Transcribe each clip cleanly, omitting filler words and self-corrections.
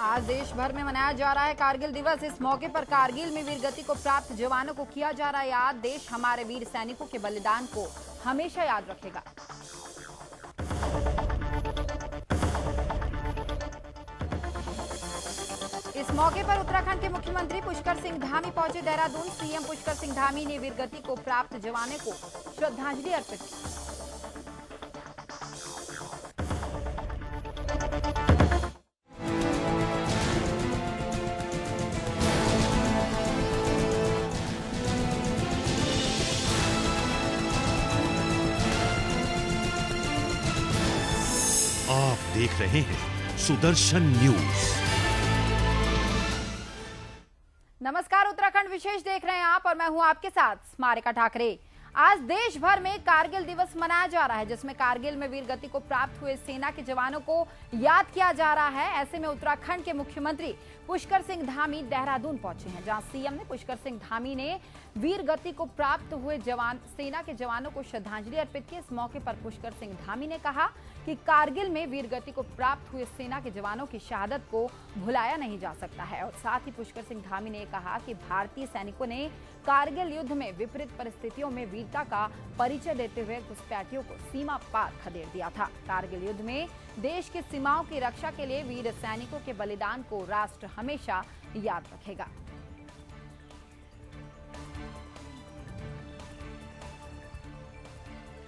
आज देश भर में मनाया जा रहा है कारगिल दिवस। इस मौके पर कारगिल में वीर गति को प्राप्त जवानों को किया जा रहा है याद। देश हमारे वीर सैनिकों के बलिदान को हमेशा याद रखेगा। इस मौके पर उत्तराखंड के मुख्यमंत्री पुष्कर सिंह धामी पहुंचे देहरादून। सीएम पुष्कर सिंह धामी ने वीर गति को प्राप्त जवानों को श्रद्धांजलि अर्पित की। आप देख रहे हैं सुदर्शन न्यूज। नमस्कार, उत्तराखंड विशेष देख रहे हैं आप और मैं हूं आपके साथ स्मारिका ठाकरे। आज देश भर में कारगिल दिवस मनाया जा रहा है, जिसमें कारगिल में वीर गति को प्राप्त हुए सेना के जवानों को याद किया जा रहा है। ऐसे में उत्तराखंड के मुख्यमंत्री पुष्कर सिंह धामी देहरादून पहुंचे हैं, जहां सीएम ने पुष्कर सिंह धामी ने वीर गति को प्राप्त हुए सेना के जवानों को श्रद्धांजलि अर्पित की। इस मौके पर पुष्कर सिंह धामी ने कहा कि कारगिल में वीर गति को प्राप्त हुए सेना के जवानों की शहादत को भुलाया नहीं जा सकता है। और साथ ही पुष्कर सिंह धामी ने कहा कि भारतीय सैनिकों ने कारगिल युद्ध में विपरीत परिस्थितियों में वीरता का परिचय देते हुए घुसपैठियों को सीमा पार खदेड़ दिया था। कारगिल युद्ध में देश की सीमाओं की रक्षा के लिए वीर सैनिकों के बलिदान को राष्ट्र हमेशा याद रखेगा।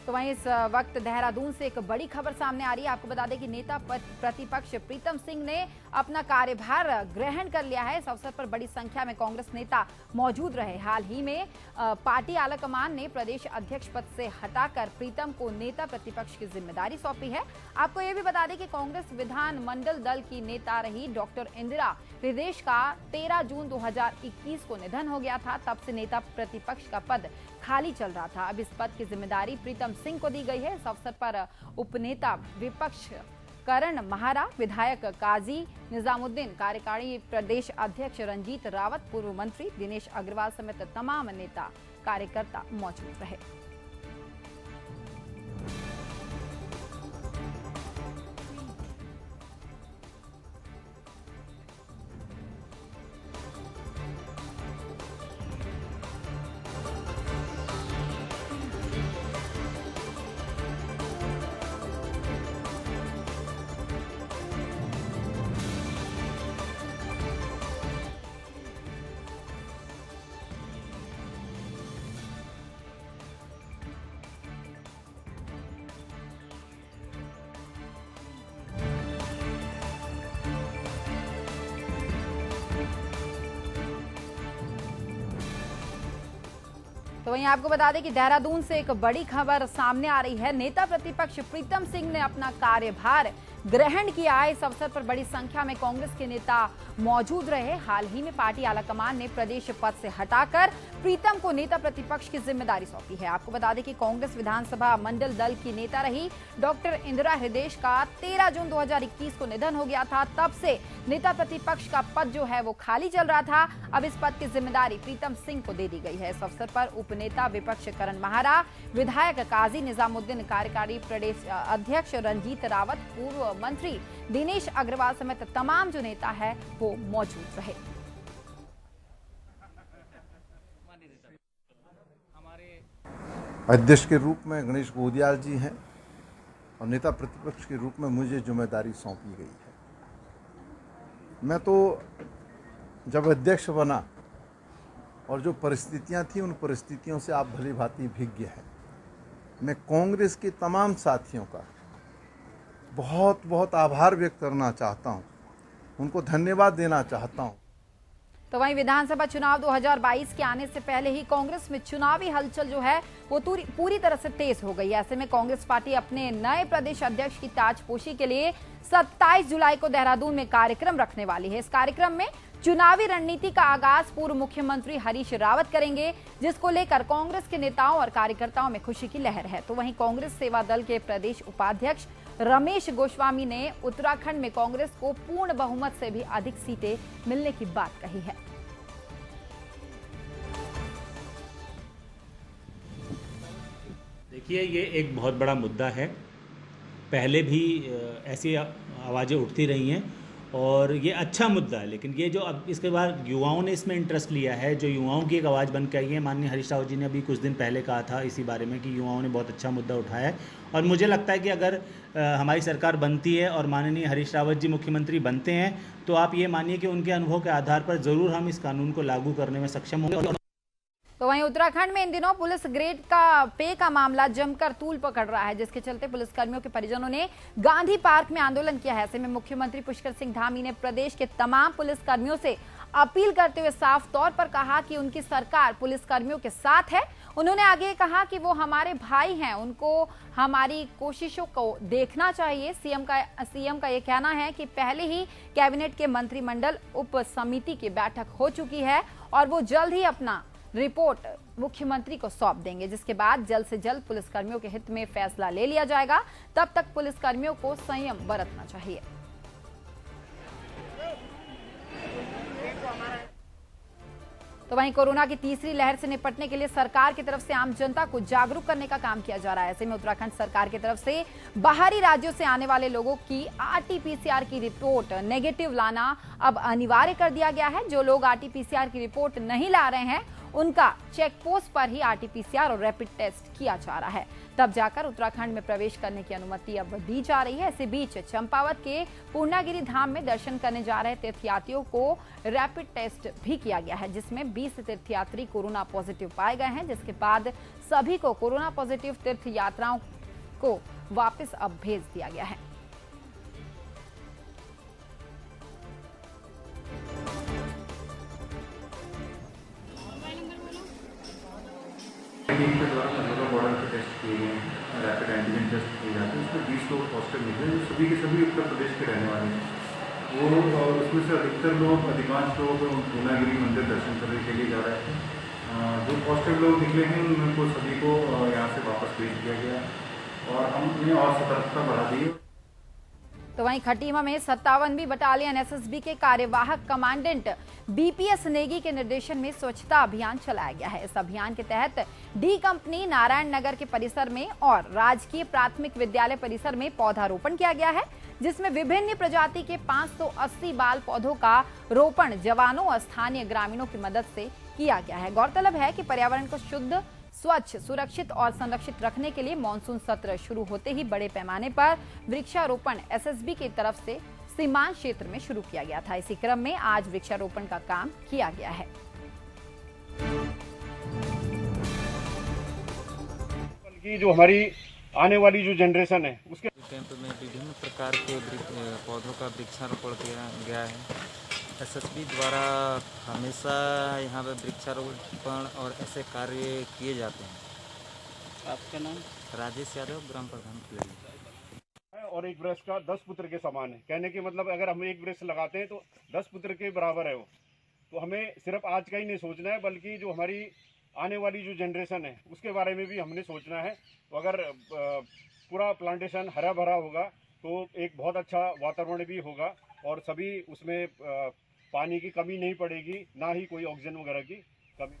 तो वहीं इस वक्त देहरादून से एक बड़ी खबर सामने आ रही है। आपको बता दें कि नेता प्रतिपक्ष प्रीतम सिंह ने अपना कार्यभार ग्रहण कर लिया है। इस अवसर पर बड़ी संख्या में कांग्रेस नेता मौजूद रहे। हाल ही में पार्टी आलाकमान ने प्रदेश अध्यक्ष पद से हटाकर प्रीतम को नेता प्रतिपक्ष की जिम्मेदारी सौंपी है। आपको ये भी बता दें कि कांग्रेस विधानमंडल दल की नेता रही डॉक्टर इंदिरा हृदय का 13 जून 2021 को निधन हो गया था। तब से नेता प्रतिपक्ष का पद खाली चल रहा था। अब इस पद की जिम्मेदारी प्रीतम सिंह को दी गई है। इस अवसर पर उपनेता विपक्ष करण महारा, विधायक काजी निजामुद्दीन, कार्यकारी प्रदेश अध्यक्ष रंजीत रावत, पूर्व मंत्री दिनेश अग्रवाल समेत तमाम नेता कार्यकर्ता मौजूद रहे। तो वहीं आपको बता दें कि देहरादून से एक बड़ी खबर सामने आ रही है। नेता प्रतिपक्ष प्रीतम सिंह ने अपना कार्यभार ग्रहण किया है। इस अवसर पर बड़ी संख्या में कांग्रेस के नेता मौजूद रहे। हाल ही में पार्टी आलाकमान ने प्रदेश पद से हटाकर प्रीतम को नेता प्रतिपक्ष की जिम्मेदारी सौंपी है। आपको बता दें कि कांग्रेस विधानसभा मंडल दल की नेता रही डॉक्टर इंदिरा हृदय का 13 जून 2021 को निधन हो गया था। तब से नेता प्रतिपक्ष का पद जो है वो खाली चल रहा था। अब इस पद की जिम्मेदारी प्रीतम सिंह को दे दी गई है। इस अवसर पर उपनेता विपक्ष करण महारा, विधायक काजी निजामुद्दीन, कार्यकारी प्रदेश अध्यक्ष रंजीत रावत, पूर्व मंत्री दिनेश अग्रवाल समेत तमाम जो नेता है वो मौजूद रहे। अध्यक्ष के रूप में गणेश गोदियाल जी हैं और नेता प्रतिपक्ष के रूप में मुझे जिम्मेदारी सौंपी गई है। मैं तो जब अध्यक्ष बना और जो परिस्थितियां थी, उन परिस्थितियों से आप भली भांति भिज्ञ हैं। मैं कांग्रेस के तमाम साथियों का बहुत बहुत आभार व्यक्त करना चाहता हूं, उनको धन्यवाद देना चाहता हूं। तो वहीं विधानसभा चुनाव 2022 के आने से पहले ही कांग्रेस में चुनावी हलचल जो है वो पूरी तरह से तेज हो गई। ऐसे में कांग्रेस पार्टी अपने नए प्रदेश अध्यक्ष की ताजपोशी के लिए 27 जुलाई को देहरादून में कार्यक्रम रखने वाली है। इस कार्यक्रम में चुनावी रणनीति का आगाज पूर्व मुख्यमंत्री हरीश रावत करेंगे, जिसको लेकर कांग्रेस के नेताओं और कार्यकर्ताओं में खुशी की लहर है। तो वहीं कांग्रेस सेवा दल के प्रदेश उपाध्यक्ष रमेश गोस्वामी ने उत्तराखंड में कांग्रेस को पूर्ण बहुमत से भी अधिक सीटें मिलने की बात कही है। देखिए, ये एक बहुत बड़ा मुद्दा है। पहले भी ऐसी आवाज़ें उठती रही हैं और ये अच्छा मुद्दा है। लेकिन ये जो अब इसके बाद युवाओं ने इसमें इंटरेस्ट लिया है, जो युवाओं की एक आवाज़ बन के आई है, माननीय हरीश रावत जी ने अभी कुछ दिन पहले कहा था इसी बारे में कि युवाओं ने बहुत अच्छा मुद्दा उठाया है। और मुझे लगता है कि अगर हमारी सरकार बनती है और माननीय हरीश रावत जी मुख्यमंत्री बनते हैं तो आप ये मानिए कि उनके अनुभव के आधार पर ज़रूर हम इस कानून को लागू करने में सक्षम होंगे। तो वहीं उत्तराखंड में इन दिनों पुलिस ग्रेड का पे का मामला जमकर तूल पकड़ रहा है, जिसके चलते पुलिसकर्मियों के परिजनों ने गांधी पार्क में आंदोलन किया है। ऐसे में मुख्यमंत्री पुष्कर सिंह धामी ने प्रदेश के तमाम पुलिसकर्मियों से अपील करते हुए साफ तौर पर कहा कि उनकी सरकार पुलिसकर्मियों के साथ है। उन्होंने आगे कहा कि वो हमारे भाई हैं, उनको हमारी कोशिशों को देखना चाहिए। सीएम का ये कहना है कि पहले ही कैबिनेट के मंत्रिमंडल उप समिति की बैठक हो चुकी है और वो जल्द ही अपना रिपोर्ट मुख्यमंत्री को सौंप देंगे, जिसके बाद जल्द से जल्द पुलिसकर्मियों के हित में फैसला ले लिया जाएगा। तब तक पुलिसकर्मियों को संयम बरतना चाहिए। तो वहीं कोरोना की तीसरी लहर से निपटने के लिए सरकार की तरफ से आम जनता को जागरूक करने का काम किया जा रहा है। ऐसे में उत्तराखंड सरकार की तरफ से बाहरी राज्यों से आने वाले लोगों की आरटीपीसीआर की रिपोर्ट नेगेटिव लाना अब अनिवार्य कर दिया गया है। जो लोग आरटीपीसीआर की रिपोर्ट नहीं ला रहे हैं उनका चेक पोस्ट पर ही आरटीपीसीआर और रैपिड टेस्ट किया जा रहा है, तब जाकर उत्तराखंड में प्रवेश करने की अनुमति अब दी जा रही है। इसी बीच चंपावत के पूर्णागिरी धाम में दर्शन करने जा रहे तीर्थयात्रियों को रैपिड टेस्ट भी किया गया है, जिसमें 20 तीर्थयात्री कोरोना पॉजिटिव पाए गए हैं, जिसके बाद सभी को कोरोना पॉजिटिव तीर्थ यात्राओं को वापस अब भेज दिया गया है। टीम के द्वारा मलबा बॉर्डर के टेस्ट किए गए हैं, रैपिड एंटीजन टेस्ट किए जाते हैं। उसमें 20 लोग पॉजिटिव निकले, जो सभी के सभी उत्तर प्रदेश के रहने वाले हैं। वो और उसमें से अधिकांश लोग पूर्णागिरी मंदिर दर्शन करने के लिए जा रहे थे। जो पॉजिटिव लोग निकले हैं उनको सभी को यहाँ से वापस भेज दिया गया और हमने और सतर्कता बढ़ा दी है। तो वहीं खटीमा में 57वीं बटालियन एसएसबी के कार्यवाहक कमांडेंट बीपीएस नेगी के निर्देशन में स्वच्छता अभियान चलाया गया है। इस अभियान के तहत डी कंपनी नारायण नगर के परिसर में और राजकीय प्राथमिक विद्यालय परिसर में पौधारोपण किया गया है, जिसमें विभिन्न प्रजाति के 580 बाल पौधों का रोपण जवानों और स्थानीय ग्रामीणों की मदद से किया गया है। गौरतलब है कि पर्यावरण को शुद्ध, स्वच्छ, सुरक्षित और संरक्षित रखने के लिए मानसून सत्र शुरू होते ही बड़े पैमाने पर वृक्षारोपण एसएसबी की तरफ से सीमांत क्षेत्र में शुरू किया गया था। इसी क्रम में आज वृक्षारोपण का काम किया गया है। की जो हमारी आने वाली जो जनरेशन है उसके कैंप में विभिन्न प्रकार के पौधों का वृक्षारोपण किया गया है। एसएसबी द्वारा हमेशा यहाँ पे वृक्षारोपण और ऐसे कार्य किए जाते हैं। आपका नाम? राजेश यादव, ग्राम प्रधान पिलड़ी। और एक वृक्ष का 10 पुत्र के समान है। कहने के मतलब अगर हम एक वृक्ष लगाते हैं तो 10 पुत्र के बराबर है वो। तो हमें सिर्फ आज का ही नहीं सोचना है, बल्कि जो हमारी आने वाली जो जनरेशन है उसके बारे में भी हमने सोचना है। तो अगर पूरा प्लांटेशन हरा भरा होगा तो एक बहुत अच्छा वातावरण भी होगा और सभी उसमें पानी की कमी नहीं पड़ेगी, ना ही कोई ऑक्सीजन वगैरह की कमी।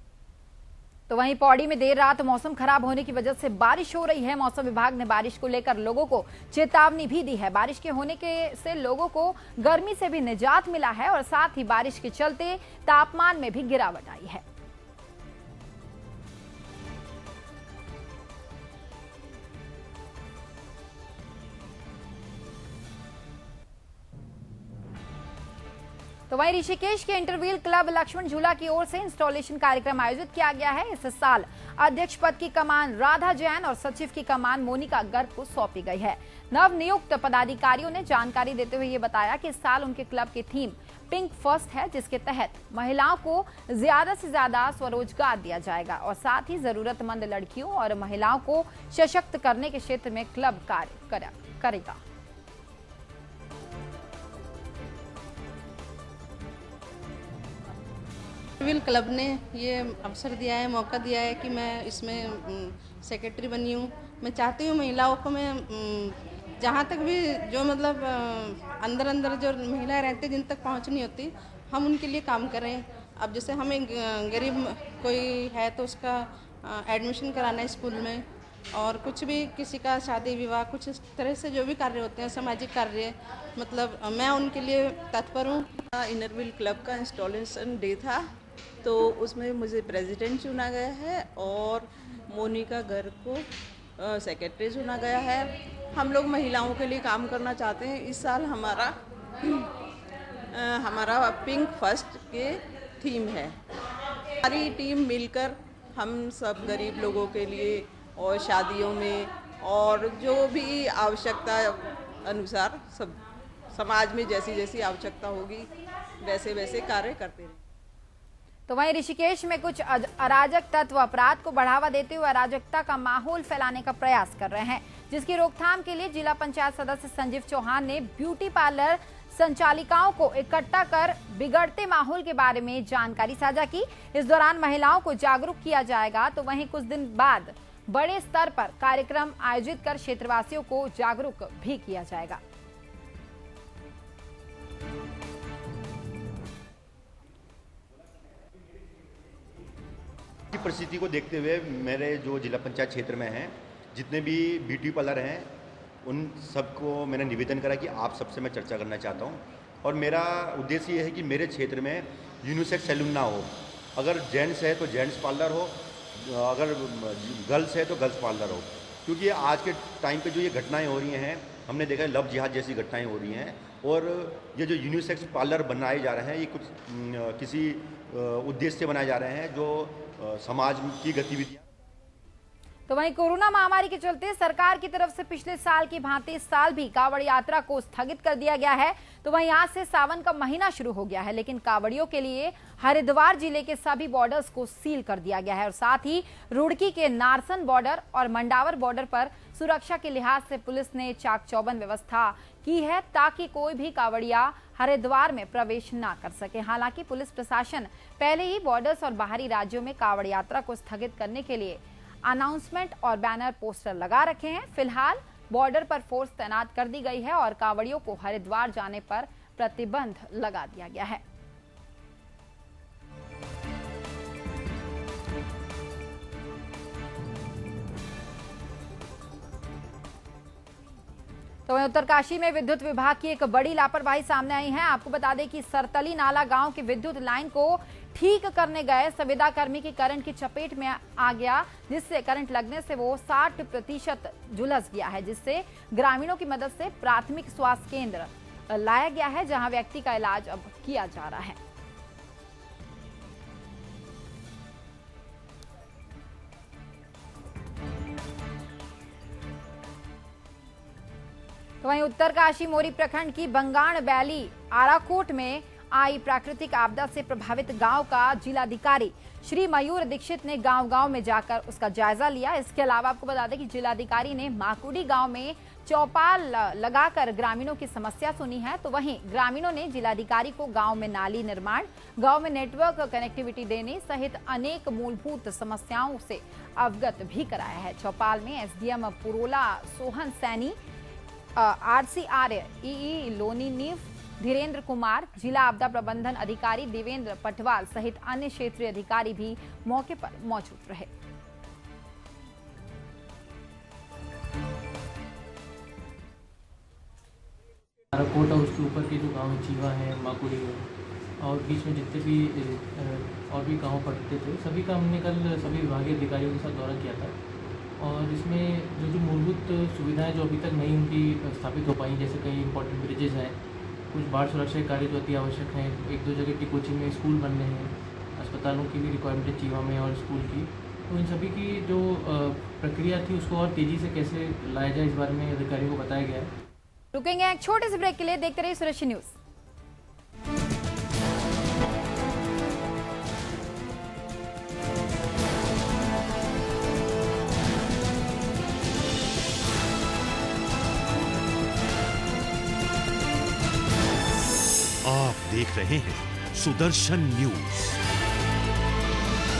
तो वहीं पौड़ी में देर रात मौसम खराब होने की वजह से बारिश हो रही है। मौसम विभाग ने बारिश को लेकर लोगों को चेतावनी भी दी है। बारिश के होने से लोगों को गर्मी से भी निजात मिला है और साथ ही बारिश के चलते तापमान में भी गिरावट आई है। तो वहीं ऋषिकेश के इंटरव्हील क्लब लक्ष्मण झूला की ओर से इंस्टॉलेशन कार्यक्रम आयोजित किया गया है। इस साल अध्यक्ष पद की कमान राधा जैन और सचिव की कमान मोनिका गर्ग को सौंपी गई है। नव नियुक्त पदाधिकारियों ने जानकारी देते हुए ये बताया कि इस साल उनके क्लब की थीम पिंक फर्स्ट है, जिसके तहत महिलाओं को ज्यादा से ज्यादा स्वरोजगार दिया जाएगा और साथ ही जरूरतमंद लड़कियों और महिलाओं को सशक्त करने के क्षेत्र में क्लब कार्य करेगा। इंटरव्हील क्लब ने ये अवसर दिया है, मौका दिया है कि मैं इसमें सेक्रेटरी बनी हूँ। मैं चाहती हूँ महिलाओं को मैं जहाँ तक भी जो मतलब अंदर जो महिलाएं रहती जिन तक पहुँच नहीं होती, हम उनके लिए काम करें। अब जैसे हमें गरीब कोई है तो उसका एडमिशन कराना है स्कूल में, और कुछ भी किसी का शादी विवाह कुछ इस तरह से जो भी कार्य होते हैं सामाजिक कार्य, मतलब मैं उनके लिए तत्पर हूँ। इनर व्हील क्लब का इंस्टॉलेशन डे था, तो उसमें मुझे प्रेसिडेंट चुना गया है और मोनिका गर्ग को सेक्रेटरी चुना गया है। हम लोग महिलाओं के लिए काम करना चाहते हैं। इस साल हमारा पिंक फर्स्ट के थीम है। हमारी टीम मिलकर हम सब गरीब लोगों के लिए और शादियों में और जो भी आवश्यकता अनुसार सब समाज में जैसी जैसी आवश्यकता होगी वैसे वैसे कार्य करते रहें। तो वहीं ऋषिकेश में कुछ अराजक तत्व अपराध को बढ़ावा देते हुए अराजकता का माहौल फैलाने का प्रयास कर रहे हैं, जिसकी रोकथाम के लिए जिला पंचायत सदस्य संजीव चौहान ने ब्यूटी पार्लर संचालिकाओं को इकट्ठा कर बिगड़ते माहौल के बारे में जानकारी साझा की। इस दौरान महिलाओं को जागरूक किया जाएगा। तो वहीं कुछ दिन बाद बड़े स्तर पर कार्यक्रम आयोजित कर क्षेत्रवासियों को जागरूक भी किया जाएगा। की परिस्थिति को देखते हुए मेरे जो जिला पंचायत क्षेत्र में हैं जितने भी ब्यूटी पार्लर हैं उन सबको मैंने निवेदन करा कि आप सबसे मैं चर्चा करना चाहता हूं और मेरा उद्देश्य ये है कि मेरे क्षेत्र में यूनिसेक्स सैलून ना हो। अगर जेंट्स है तो जेंट्स पार्लर हो, अगर गर्ल्स है तो गर्ल्स पार्लर हो, क्योंकि आज के टाइम पे जो ये घटनाएं हो रही हैं हमने देखा है लव जिहाद जैसी घटनाएं हो रही हैं और ये जो यूनिसेक्स पार्लर बनाए जा रहे हैं ये कुछ किसी उद्देश्य से बनाए जा रहे हैं जो समाज की गतिविधियां। तो वहीं कोरोना महामारी के चलते सरकार की तरफ से पिछले साल की भांति इस साल भी कांवड़ यात्रा को स्थगित कर दिया गया है। तो वहीं आज से सावन का महीना शुरू हो गया है, लेकिन कांवड़ियों के लिए हरिद्वार जिले के सभी बॉर्डर्स को सील कर दिया गया है और साथ ही रुड़की के नारसन बॉर्डर और मंडावर बॉर्डर पर सुरक्षा के लिहाज से पुलिस ने चाक चौबंद व्यवस्था की है ताकि कोई भी कांवड़िया हरिद्वार में प्रवेश ना कर सके। हालांकि पुलिस प्रशासन पहले ही बॉर्डर्स और बाहरी राज्यों में कांवड़ यात्रा को स्थगित करने के लिए अनाउंसमेंट और बैनर पोस्टर लगा रखे हैं। फिलहाल बॉर्डर पर फोर्स तैनात कर दी गई है और कांवड़ियों को हरिद्वार जाने पर प्रतिबंध लगा दिया गया है। तो वहीं उत्तरकाशी में विद्युत विभाग की एक बड़ी लापरवाही सामने आई है। आपको बता दें कि सरतली नाला गांव की विद्युत लाइन को ठीक करने गए संविदा कर्मी की करंट की चपेट में आ गया, जिससे करंट लगने से वो 60% झुलस गया है, जिससे ग्रामीणों की मदद से प्राथमिक स्वास्थ्य केंद्र लाया गया है, जहां व्यक्ति का इलाज अब किया जा रहा है। तो वहीं उत्तरकाशी मोरी प्रखंड की बंगाण बैली आराकोट में आई प्राकृतिक आपदा से प्रभावित गांव का जिलाधिकारी श्री मयूर दीक्षित ने गांव-गांव में जाकर उसका जायजा लिया। इसके अलावा आपको बता दें कि जिलाधिकारी ने माकुड़ी गांव में चौपाल लगाकर ग्रामीणों की समस्या सुनी है। तो वहीं ग्रामीणों ने जिलाधिकारी को गांव में नाली निर्माण, गांव में नेटवर्क कनेक्टिविटी देने सहित अनेक मूलभूत समस्याओं से अवगत भी कराया है। चौपाल में SDM Purola Sohan Saini, RCR EE Loni नीव धीरेन्द्र कुमार, जिला आपदा प्रबंधन अधिकारी देवेंद्र पटवाल सहित अन्य क्षेत्रीय अधिकारी भी मौके पर मौजूद रहे। आराकोट और उसके ऊपर के जो गांव चीवा है, माकुड़ी है और बीच में जितने भी और भी गांव पड़ते थे, सभी का हमने कल सभी विभागीय अधिकारियों के साथ दौरा किया था और इसमें जो मूलभूत सुविधाएं जो अभी तक नहीं उनकी स्थापित हो पाई, जैसे कई इंपॉर्टेंट ब्रिजेज हैं, कुछ बाढ़ सुरक्षा के कार्य जो अति आवश्यक हैं, 1-2 जगह टिकोची में स्कूल बनने हैं, अस्पतालों की भी रिक्वायरमेंट है चीवा में और स्कूल की, तो इन सभी की जो प्रक्रिया थी उसको और तेज़ी से कैसे लाया जाए इस बारे में अधिकारियों को बताया गया है। रुकेंगे एक छोटे से ब्रेक के लिए, देखते रहिए सुरक्षा न्यूज। आप देख रहे हैं सुदर्शन न्यूज।